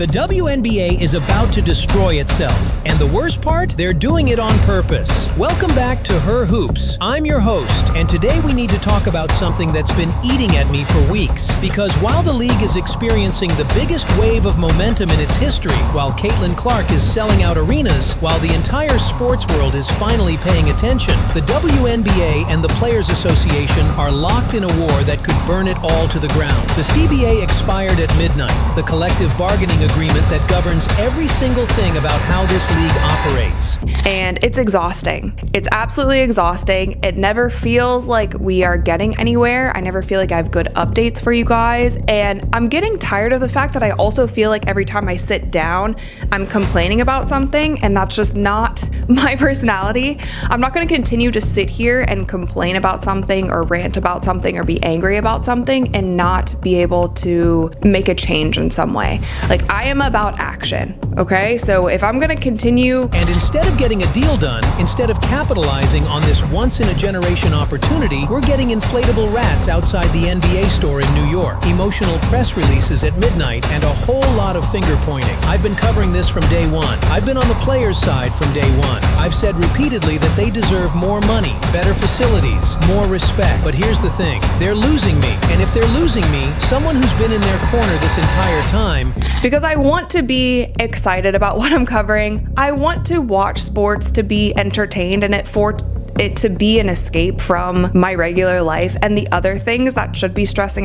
The WNBA is about to destroy itself, and the worst part, they're doing it on purpose. Welcome back to Her Hoops. I'm your host, and today we need to talk about something that's been eating at me for weeks. Because while the league is experiencing the biggest wave of momentum in its history, while Caitlin Clark is selling out arenas, while the entire sports world is finally paying attention, the WNBA and the Players Association are locked in a war that could burn it all to the ground. The CBA expired at midnight, the collective bargaining agreement that governs every single thing about how this league operates. And it's exhausting. It's absolutely exhausting. It never feels like we are getting anywhere. I never feel like I have good updates for you guys. And I'm getting tired of the fact that I also feel like every time I sit down, I'm complaining about something, and that's just not my personality. I'm not going to continue to sit here and complain about something or rant about something or be angry about something and not be able to make a change in some way. Like, I am about action, okay? So if I'm gonna continue... And instead of getting a deal done, instead of capitalizing on this once-in-a-generation opportunity, we're getting inflatable rats outside the NBA store in New York, emotional press releases at midnight, and a whole lot of finger-pointing. I've been covering this from day one. I've been on the players' side from day one. I've said repeatedly that they deserve more money, better facilities, more respect. But here's the thing, they're losing me. And if they're losing me, someone who's been in their corner this entire time... Because I want to be excited about what I'm covering. I want to watch sports to be entertained and for it to be an escape from my regular life and the other things that should be stressing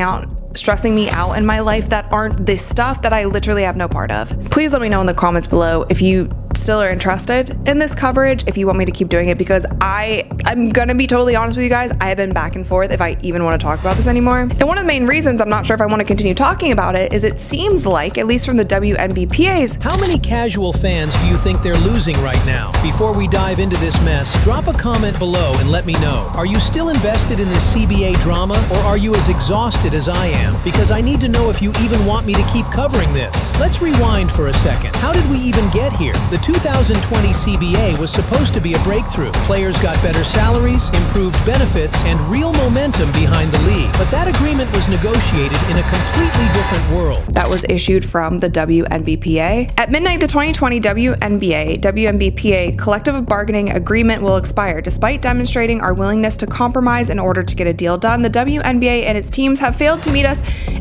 me out in my life that aren't this stuff that I literally have no part of. Please let me know in the comments below if you still are interested in this coverage, if you want me to keep doing it, because I'm gonna be totally honest with you guys, I have been back and forth if I even want to talk about this anymore. And one of the main reasons I'm not sure if I want to continue talking about it is it seems like, at least from the WNBPA's... How many casual fans do you think they're losing right now? Before we dive into this mess, drop a comment below and let me know. Are you still invested in this CBA drama, or are you as exhausted as I am? Because I need to know if you even want me to keep covering this. Let's rewind for a second. How did we even get here? The 2020 CBA was supposed to be a breakthrough. Players got better salaries, improved benefits, and real momentum behind the league. But that agreement was negotiated in a completely different world. That was issued from the WNBPA. At midnight, the 2020 WNBA collective bargaining agreement will expire. Despite demonstrating our willingness to compromise in order to get a deal done, the WNBA and its teams have failed to meet us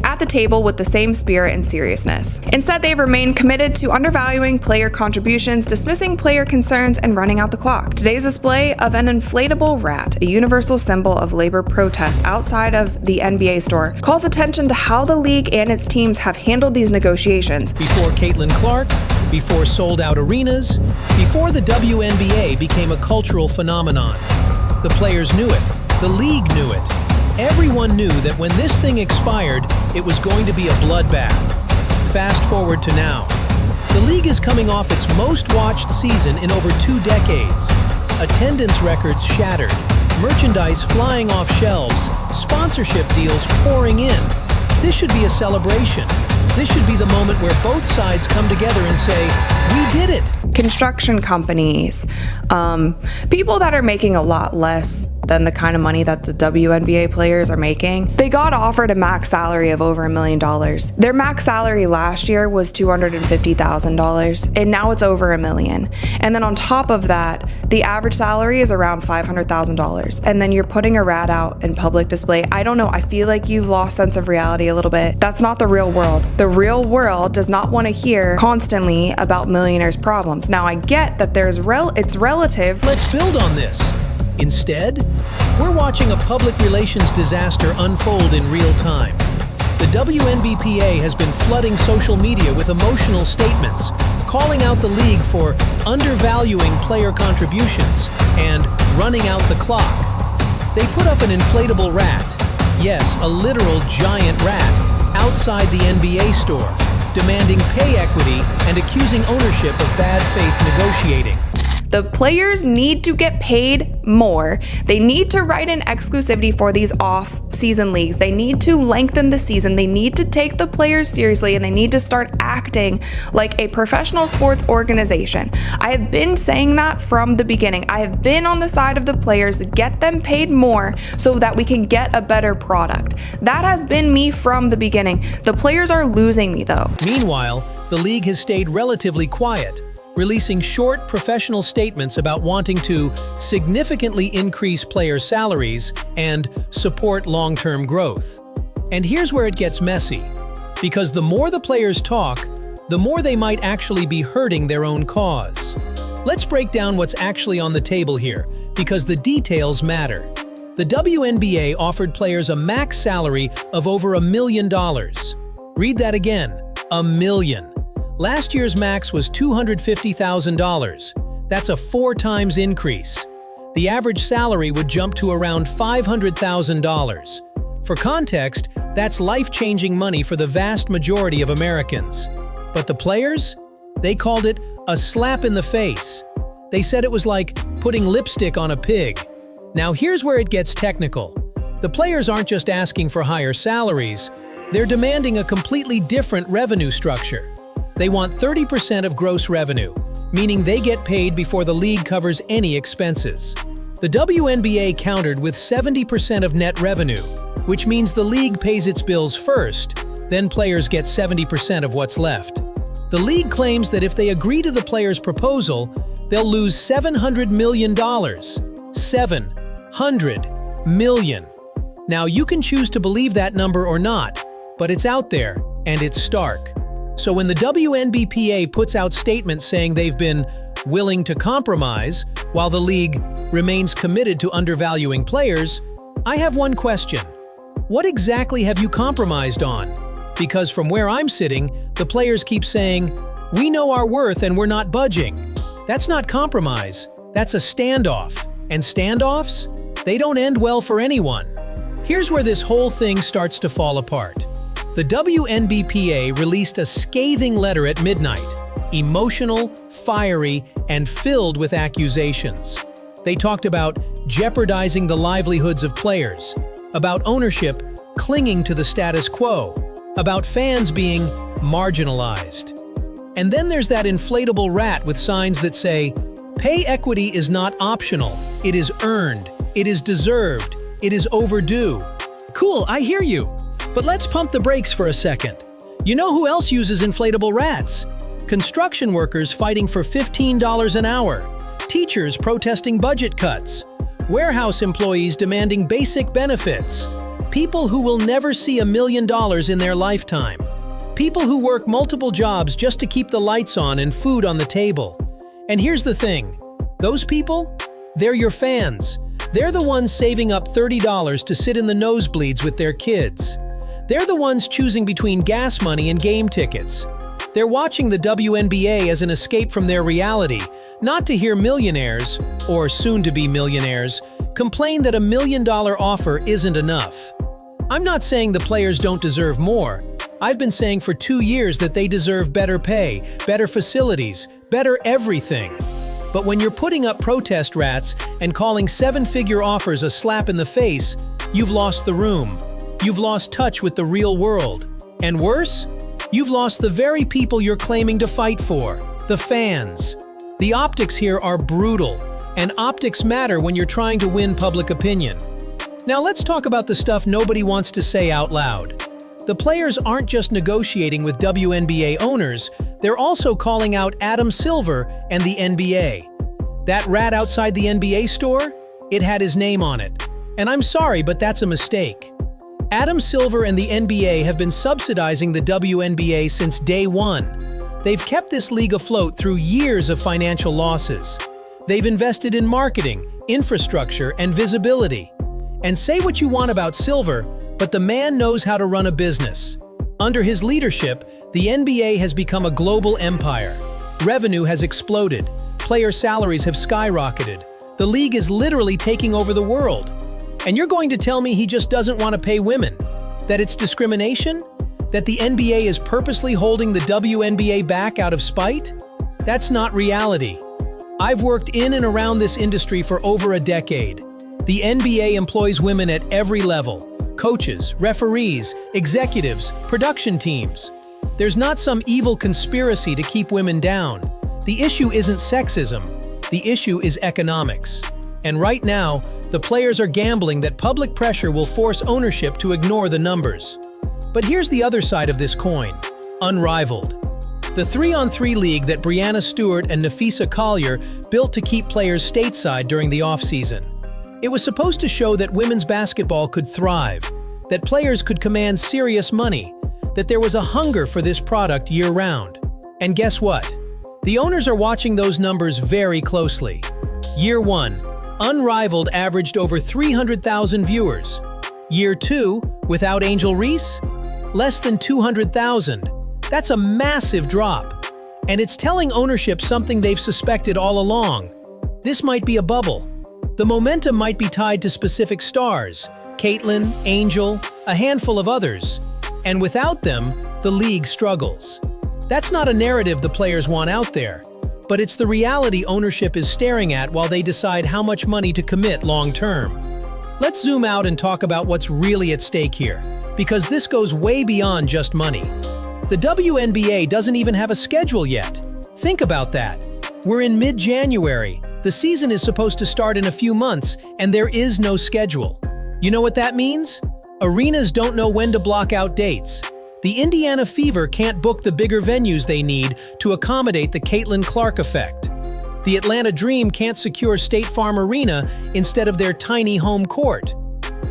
at the table with the same spirit and seriousness. Instead, they've remained committed to undervaluing player contributions, dismissing player concerns, and running out the clock. Today's display of an inflatable rat, a universal symbol of labor protest outside of the NBA store, calls attention to how the league and its teams have handled these negotiations. Before Caitlin Clark, before sold-out arenas, before the WNBA became a cultural phenomenon. The players knew it. The league knew it. Everyone knew that when this thing expired, it was going to be a bloodbath. Fast forward to now. The league is coming off its most watched season in over 2 decades. Attendance records shattered, merchandise flying off shelves, sponsorship deals pouring in. This should be a celebration. This should be the moment where both sides come together and say, we did it. Construction companies, people that are making a lot less than the kind of money that the WNBA players are making. They got offered a max salary of over $1 million. Their max salary last year was $250,000, and now it's over $1 million. And then on top of that, the average salary is around $500,000. And then you're putting a rat out in public display. I don't know, I feel like you've lost sense of reality a little bit. That's not the real world. The real world does not want to hear constantly about millionaires' problems. Now, I get that it's relative. Let's build on this. Instead, we're watching a public relations disaster unfold in real time. The WNBPA has been flooding social media with emotional statements, calling out the league for undervaluing player contributions and running out the clock. They put up an inflatable rat, yes, a literal giant rat, outside the NBA store, demanding pay equity and accusing ownership of bad faith negotiating. The players need to get paid more. They need to write in exclusivity for these off-season leagues. They need to lengthen the season. They need to take the players seriously, and they need to start acting like a professional sports organization. I have been saying that from the beginning. I have been on the side of the players. Get them paid more so that we can get a better product. That has been me from the beginning. The players are losing me, though. Meanwhile, the league has stayed relatively quiet, releasing short professional statements about wanting to significantly increase players' salaries and support long-term growth. And here's where it gets messy, because the more the players talk, the more they might actually be hurting their own cause. Let's break down what's actually on the table here, because the details matter. The WNBA offered players a max salary of over $1 million. Read that again, $1 million. Last year's max was $250,000. That's a 4 times increase. The average salary would jump to around $500,000. For context, that's life-changing money for the vast majority of Americans. But the players? They called it a slap in the face. They said it was like putting lipstick on a pig. Now here's where it gets technical. The players aren't just asking for higher salaries, they're demanding a completely different revenue structure. They want 30% of gross revenue, meaning they get paid before the league covers any expenses. The WNBA countered with 70% of net revenue, which means the league pays its bills first, then players get 70% of what's left. The league claims that if they agree to the players' proposal, they'll lose $700 million. $700 million. Now you can choose to believe that number or not, but it's out there, and it's stark. So when the WNBPA puts out statements saying they've been willing to compromise, while the league remains committed to undervaluing players, I have one question. What exactly have you compromised on? Because from where I'm sitting, the players keep saying, "We know our worth and we're not budging." That's not compromise, that's a standoff. And standoffs? They don't end well for anyone. Here's where this whole thing starts to fall apart. The WNBPA released a scathing letter at midnight, emotional, fiery, and filled with accusations. They talked about jeopardizing the livelihoods of players, about ownership clinging to the status quo, about fans being marginalized. And then there's that inflatable rat with signs that say, "Pay equity is not optional, it is earned, it is deserved, it is overdue." Cool, I hear you. But let's pump the brakes for a second. You know who else uses inflatable rats? Construction workers fighting for $15 an hour, teachers protesting budget cuts, warehouse employees demanding basic benefits, people who will never see $1 million in their lifetime, people who work multiple jobs just to keep the lights on and food on the table. And here's the thing, those people, they're your fans. They're the ones saving up $30 to sit in the nosebleeds with their kids. They're the ones choosing between gas money and game tickets. They're watching the WNBA as an escape from their reality, not to hear millionaires, or soon-to-be millionaires, complain that $1 million offer isn't enough. I'm not saying the players don't deserve more. I've been saying for 2 years that they deserve better pay, better facilities, better everything. But when you're putting up protest rats and calling 7-figure offers a slap in the face, you've lost the room. You've lost touch with the real world. And worse, you've lost the very people you're claiming to fight for, the fans. The optics here are brutal, and optics matter when you're trying to win public opinion. Now let's talk about the stuff nobody wants to say out loud. The players aren't just negotiating with WNBA owners, they're also calling out Adam Silver and the NBA. That rat outside the NBA store? It had his name on it. And I'm sorry, but that's a mistake. Adam Silver and the NBA have been subsidizing the WNBA since day one. They've kept this league afloat through years of financial losses. They've invested in marketing, infrastructure, and visibility. And say what you want about Silver, but the man knows how to run a business. Under his leadership, the NBA has become a global empire. Revenue has exploded. Player salaries have skyrocketed. The league is literally taking over the world. And you're going to tell me he just doesn't want to pay women? That it's discrimination? That the NBA is purposely holding the WNBA back out of spite? That's not reality. I've worked in and around this industry for over a decade. The NBA employs women at every level: coaches, referees, executives, production teams. There's not some evil conspiracy to keep women down. The issue isn't sexism. The issue is economics. And right now, the players are gambling that public pressure will force ownership to ignore the numbers. But here's the other side of this coin: Unrivaled. The 3-on-3 league that Breanna Stewart and Nafisa Collier built to keep players stateside during the off-season. It was supposed to show that women's basketball could thrive, that players could command serious money, that there was a hunger for this product year-round. And guess what? The owners are watching those numbers very closely. Year 1, Unrivaled averaged over 300,000 viewers. Year 2, without Angel Reese, less than 200,000. That's a massive drop. And it's telling ownership something they've suspected all along. This might be a bubble. The momentum might be tied to specific stars, Caitlin, Angel, a handful of others. And without them, the league struggles. That's not a narrative the players want out there, but it's the reality ownership is staring at while they decide how much money to commit long-term. Let's zoom out and talk about what's really at stake here, because this goes way beyond just money. The WNBA doesn't even have a schedule yet. Think about that. We're in mid-January. The season is supposed to start in a few months, and there is no schedule. You know what that means? Arenas don't know when to block out dates. The Indiana Fever can't book the bigger venues they need to accommodate the Caitlin Clark effect. The Atlanta Dream can't secure State Farm Arena instead of their tiny home court.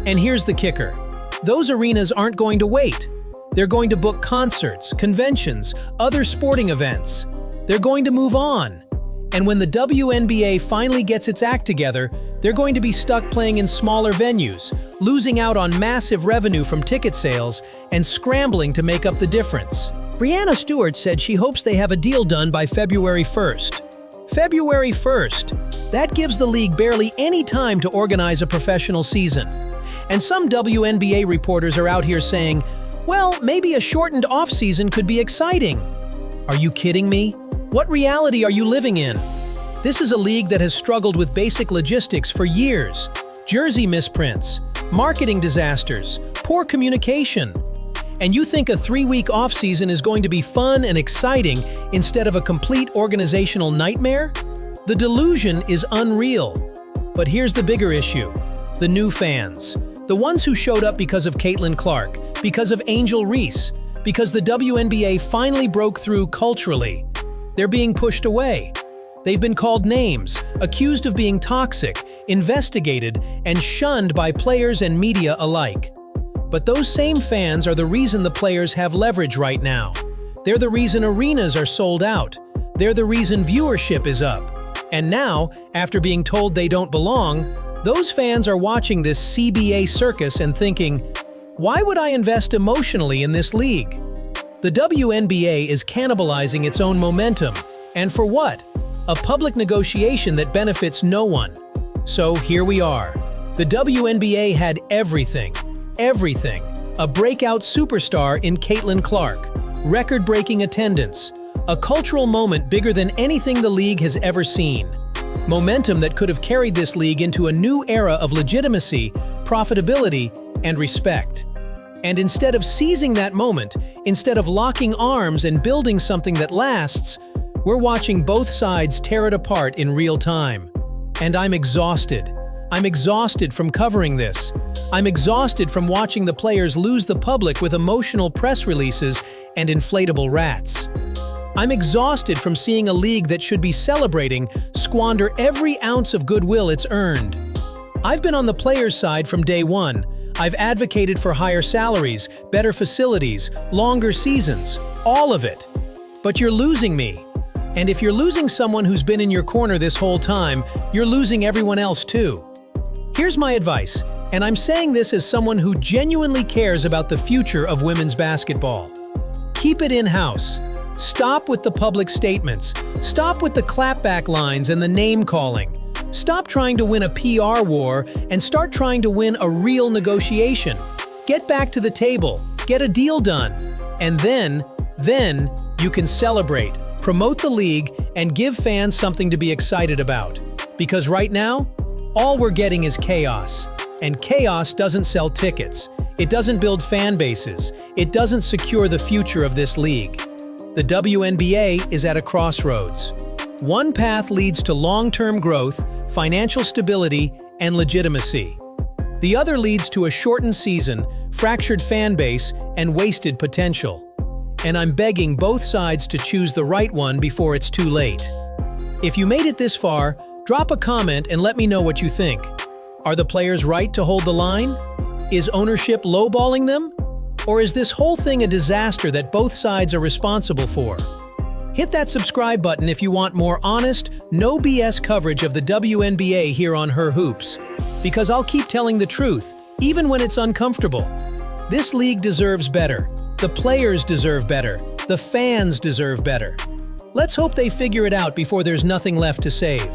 And here's the kicker. Those arenas aren't going to wait. They're going to book concerts, conventions, other sporting events. They're going to move on. And when the WNBA finally gets its act together, they're going to be stuck playing in smaller venues, losing out on massive revenue from ticket sales, and scrambling to make up the difference. Breanna Stewart said she hopes they have a deal done by February 1st. February 1st. That gives the league barely any time to organize a professional season. And some WNBA reporters are out here saying, well, maybe a shortened off-season could be exciting. Are you kidding me? What reality are you living in? This is a league that has struggled with basic logistics for years. Jersey misprints, marketing disasters, poor communication. And you think a 3-week off-season is going to be fun and exciting instead of a complete organizational nightmare? The delusion is unreal. But here's the bigger issue. The new fans. The ones who showed up because of Caitlin Clark, because of Angel Reese, because the WNBA finally broke through culturally. They're being pushed away. They've been called names, accused of being toxic, investigated, and shunned by players and media alike. But those same fans are the reason the players have leverage right now. They're the reason arenas are sold out. They're the reason viewership is up. And now, after being told they don't belong, those fans are watching this CBA circus and thinking, why would I invest emotionally in this league? The WNBA is cannibalizing its own momentum. And for what? A public negotiation that benefits no one. So here we are. The WNBA had everything. Everything. A breakout superstar in Caitlin Clark. Record-breaking attendance. A cultural moment bigger than anything the league has ever seen. Momentum that could have carried this league into a new era of legitimacy, profitability, and respect. And instead of seizing that moment, instead of locking arms and building something that lasts, we're watching both sides tear it apart in real time. And I'm exhausted. I'm exhausted from covering this. I'm exhausted from watching the players lose the public with emotional press releases and inflatable rats. I'm exhausted from seeing a league that should be celebrating squander every ounce of goodwill it's earned. I've been on the players' side from day one. I've advocated for higher salaries, better facilities, longer seasons, all of it. But you're losing me. And if you're losing someone who's been in your corner this whole time, you're losing everyone else too. Here's my advice, and I'm saying this as someone who genuinely cares about the future of women's basketball. Keep it in-house. Stop with the public statements. Stop with the clapback lines and the name-calling. Stop trying to win a PR war and start trying to win a real negotiation. Get back to the table, get a deal done, and then you can celebrate, promote the league, and give fans something to be excited about. Because right now, all we're getting is chaos. And chaos doesn't sell tickets. It doesn't build fan bases. It doesn't secure the future of this league. The WNBA is at a crossroads. One path leads to long-term growth, financial stability, and legitimacy. The other leads to a shortened season, fractured fan base, and wasted potential. and I'm begging both sides to choose the right one before it's too late. If you made it this far, drop a comment and let me know what you think. Are the players right to hold the line? Is ownership lowballing them? Or is this whole thing a disaster that both sides are responsible for? Hit that subscribe button if you want more honest, no BS coverage of the WNBA here on Her Hoops. Because I'll keep telling the truth, even when it's uncomfortable. This league deserves better. The players deserve better. The fans deserve better. Let's hope they figure it out before there's nothing left to save.